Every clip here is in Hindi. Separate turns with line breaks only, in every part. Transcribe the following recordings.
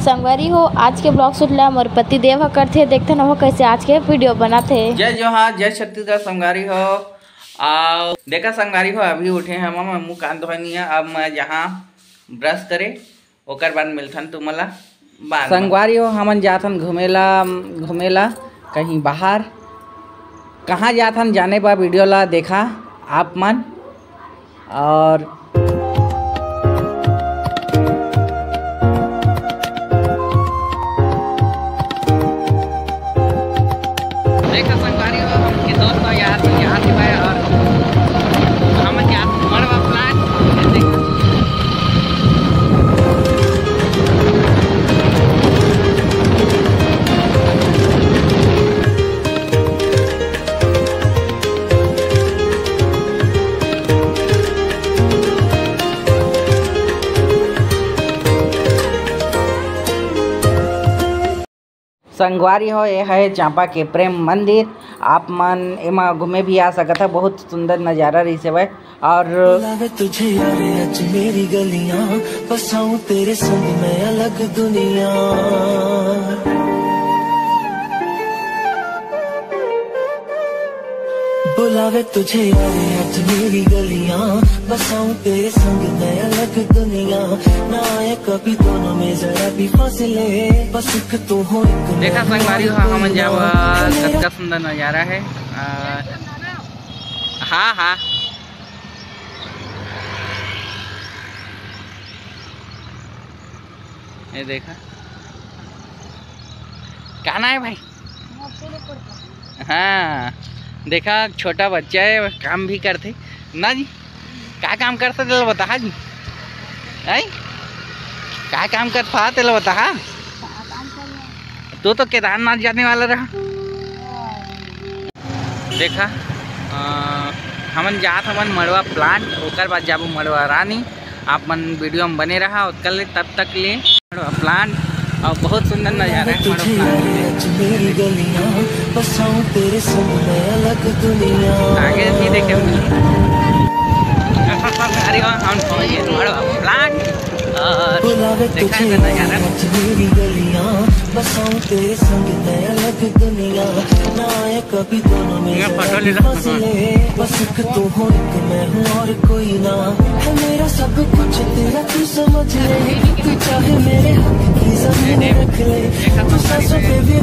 संगवारी हो आज के ब्लॉग सुन ला मोर पति देव करथे देखते न हो कैसे आज के वीडियो बनाते।
जय जोहार जय छत्तीसगढ़ संगवारी हो। देखा संगवारी हो अभी उठे हम मुँह कान धोनी है। अब मैं यहाँ ब्रश करे ओकर बाद मिलथन तुमला संगवारी हो। हमन जाथन घूमेला कहीं बाहर कहाँ जाथन जाने पर वीडियो ला देखा आप मन। और देखा संगवारी हो हमके दोस्त यार के भाई और हम क्या मरवा प्लान संगवारी हो। ये है चांपा के प्रेम मंदिर। आप मन एमा घूमे भी आ सकत है। बहुत सुंदर नज़ारा रही से भाई। और
तुझे यारे अच मेरी गलियां बसाऊं तेरे संग में अलग दुनिया। बुलावे तुझे यारे अच मेरी गलियां बसाऊं तेरे संग में अलग दुनिया। ना आए कभी दोनों में जरा भी फासले बस एक तू हो एक
देखा संगवारी हो हम जब कितना सुंदर नज़ारा है। हाँ हाँ ये देखा कहना है भाई। हाँ देखा छोटा बच्चा है काम भी करते ना जी। क्या काम करता तेल बता जी। क्या काम करता तेल बता। तू तो केदारनाथ जाने वाला रहा। देखा हमन जात हमन मड़वा प्लांट ओकर बाद जाबो मड़वा रानी। आप मन वीडियो में बने रहा उसके तब तक ले मड़वा प्लांट और बहुत सुंदर नज़ारा है। आगे भी देखे हम मड़वा प्लांट और देखा नज़ारा
मेरी गलियां बसाऊं तेरे संग में अलग दुनिया। ना आए कभी दोनों में फासले बस एक तू हो एक मैं हूँ और कोई ना है मेरा सब कुछ तेरा तू समझ ले। तू चाहे मेरे हक की जमीन रख ले तू सांसों पे भी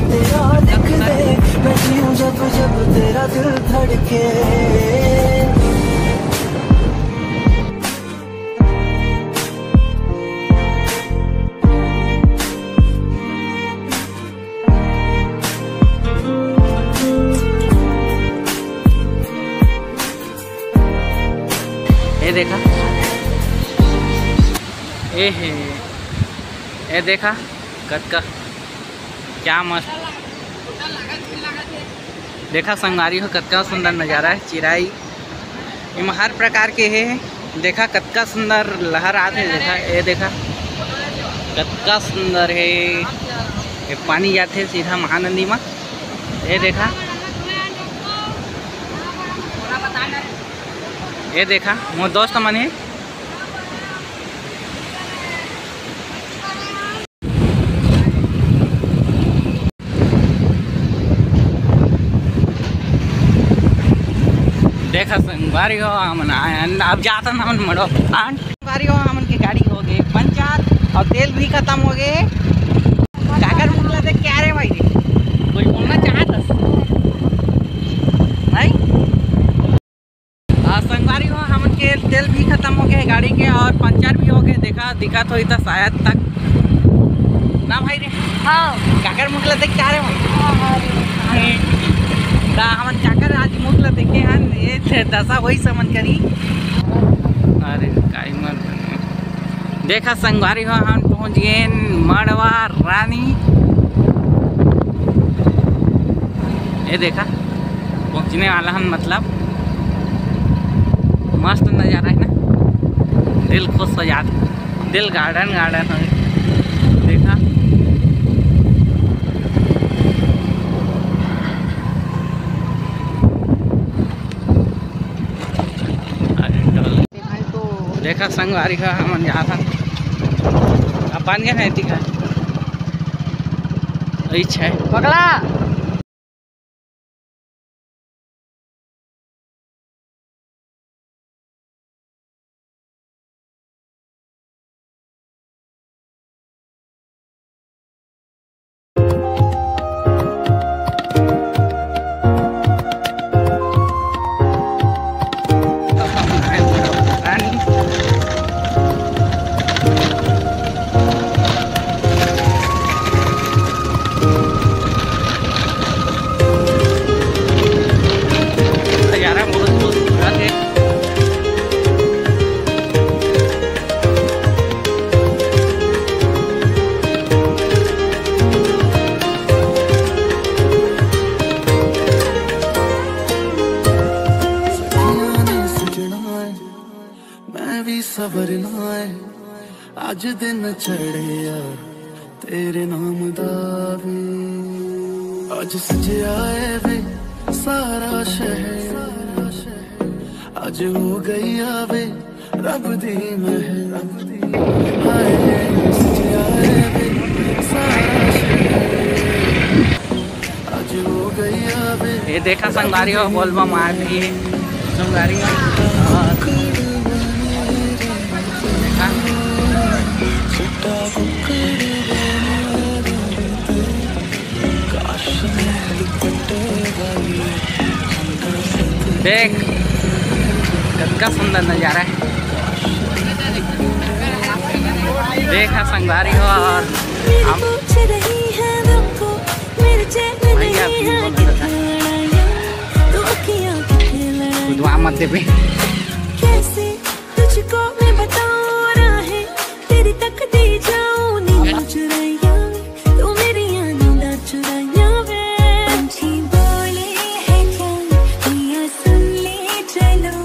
तेरा दिख ले। मैं जीऊं जब जब तेरा दिल धड़के।
ये देखा ये देखा कतका क्या मस्त देखा संगवारी हो। कतका सुंदर नज़ारा है। चिराई इम हर प्रकार के है। देखा कतका सुंदर लहर आते देखा। ये देखा कतका सुंदर है। ये पानी जाते सीधा महानदी में। ये देखा ये देखा मोर दोस्त मन है। देखा संगवारी हो हमन अब जाता हमन मड़ो प्लांट। संगवारी हो हमन की गाड़ी हो गए पंचर और तेल भी खत्म हो गए। काकर मुला देख क्या रे भाई कुछ बोलना चाहत नहीं। संगवारी हो हमन के तेल भी खत्म हो गए गाड़ी के और पंचर भी हो गए। देखा दिखा तो इतना शायद तक ना भाई रे। हाँ काकर मुगला देख क्या रे भाई। हमन चाकर आज मुगला देखे हन ये दशा वही समझ करी। अरे काई मत देखा संगवारी हो हम पहुंच गए मड़वा रानी। ये देखा पहुंचने वाला हन मतलब मस्त नज़ारा है ना। दिल खुश हो जाता दिल गार्डन गार्डन है। देखा देखा संगवारी का हम यहाँ था पान गया नहीं दिखा अच्छा है पकड़ा
सवरना है आज दिन चढ़िया तेरे नाम दा वे आज सजया है वे सारा शहर आज हो गई आवे रब दी महल हाय सजया है वे सारा शहर आज हो गई आवे।
ये देखा संगवारी हो बोलबा मार रही है संगवारी देख कितना सुंदर नज़ारा है देखा संगवारी हो और हम दुआ मत दे
कैसे तुझको मैं बताऊं राहें तेरी तक दे जाऊं नींद चुराया तू मेरी नींद चुराया वे पंछी बोले है क्या मियां सुन ले चलो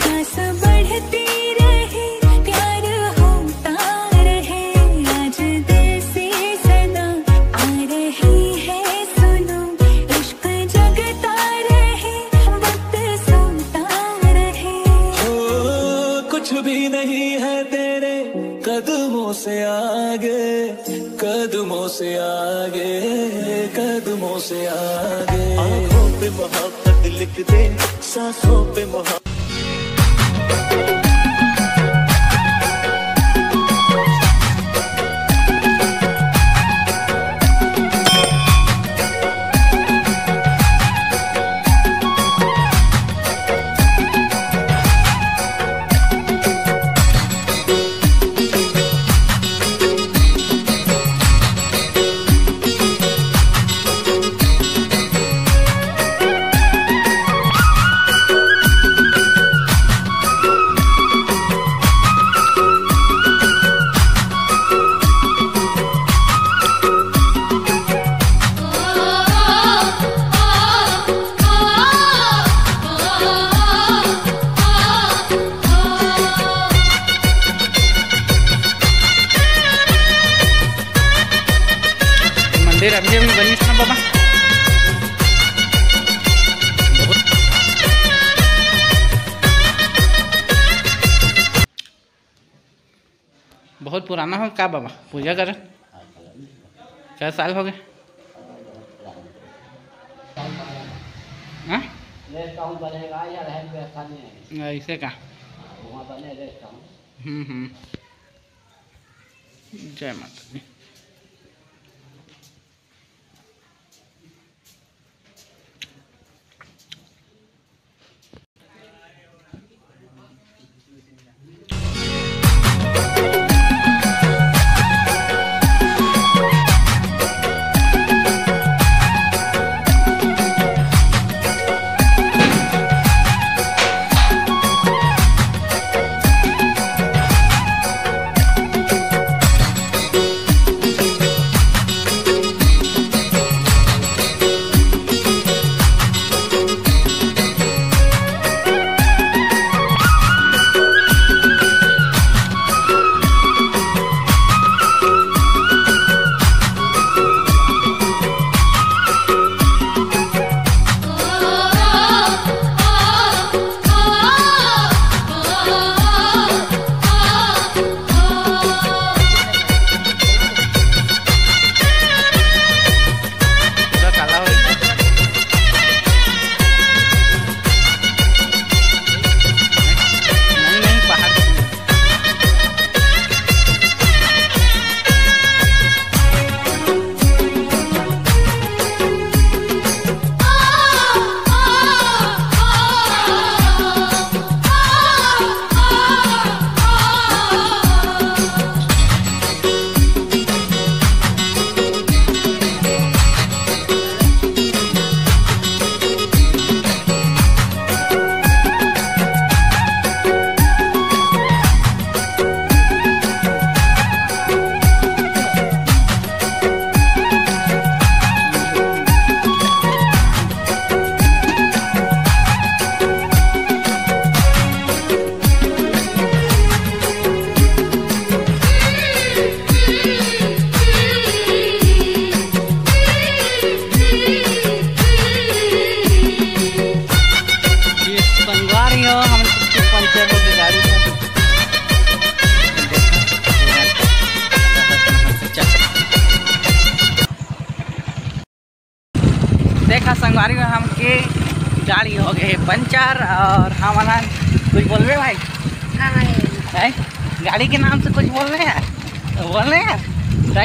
खास बढ़ती रहे प्यार होता रहे आज देसी सदा आ रही है सुनो इश्क जगता रहे वक्त सोता रहे
कुछ भी नहीं है तेरे कदमों से आगे कदमों से आगे कदमों से आगे आँखों पे मोहब्बत लिख दे सांसों पे मोहब्बत
मंदिर अभी भी बनी ना बाबा बहुत पुराना हो क्या बाबा पूजा कर क्या साल हो गए हाँ ऐसे का जय माता दी। संगवारी में हमके गाड़ी हो गए पंचर और हमारा कुछ बोल रहे भाई। है गाड़ी के नाम से कुछ बोल रहे हैं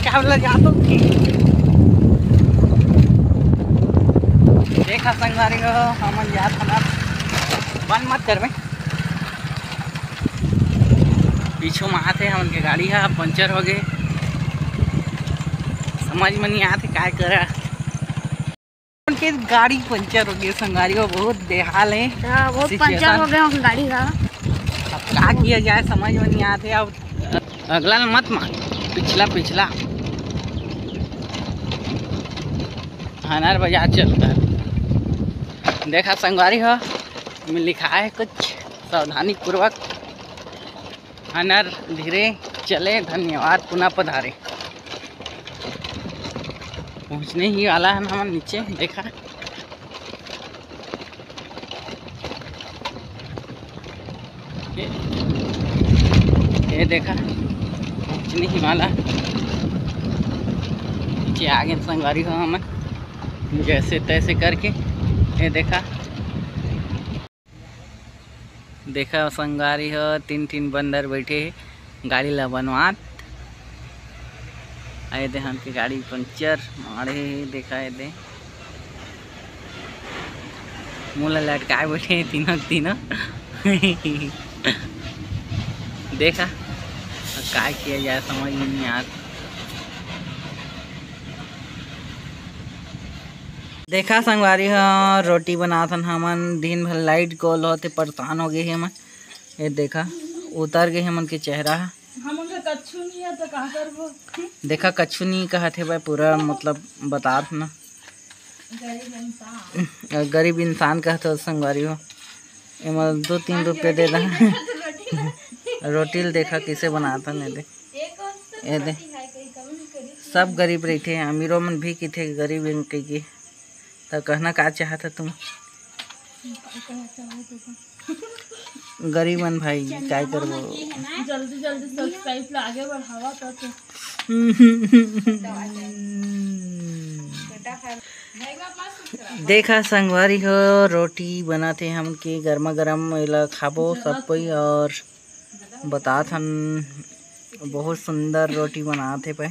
क्या बोला जा तो देखा संगवारी को हम याद था बंद मत कर में पीछू में आते हम उनके गाड़ी है पंचर हो गए समझ में नहीं आते क्या करा उनके गाड़ी पंचर हो गई संगवारी को बहुत बेहाल है।
बहुत पंचर हो गया गाड़ी का
अब क्या किया जाए समझ में नहीं आते। अब अगला मत मार पिछला हनार बाजार चलता है। देखा संगवारी हो में लिखा है कुछ सावधानी पूर्वक हनर धीरे चले धन्यवाद पुनः पधारे। पहुँचने ही वाला है हम नीचे। देखा ये देखा पहुँचने ही वाला नीचे आगे संगवारी हो हम जैसे तैसे करके। ये देखा संगवारी हो तीन बंदर बैठे गाड़ी ला बनवात आए दे हम की गाड़ी पंचर मारे देखा है दे मुँह लटकाए बैठे तीनों देखा क्या किया जाए समझ में नहीं आता। देखा संगवारी हो रोटी बनाथन हमन दिन भर लाइट गोल होते परेशान हो गए हमन। ये देखा उतर गए हमन के चेहरा कच्छू नहीं है तो का करबो। देखा कच्छू नहीं कहते भाई पूरा मतलब बतात ना गरीब इंसान कहते हो संगवारी हो। 2-3 रुपये दे दा रोटी देखा किसे बनाता नहीं दे ये दे सब गरीब रहते हैं अमीरों में भी कि थे गरीब कही तो कहना क्या चाहता तुम गरीब मन भाई क्या करबो
जल्दी सब्सक्राइब आगे बढ़ावा तो
देखा संगवारी हो रोटी बनाते हम के गर्मा गर्म इला खाबो सब कोई और बताथन बहुत सुंदर रोटी बनाते पे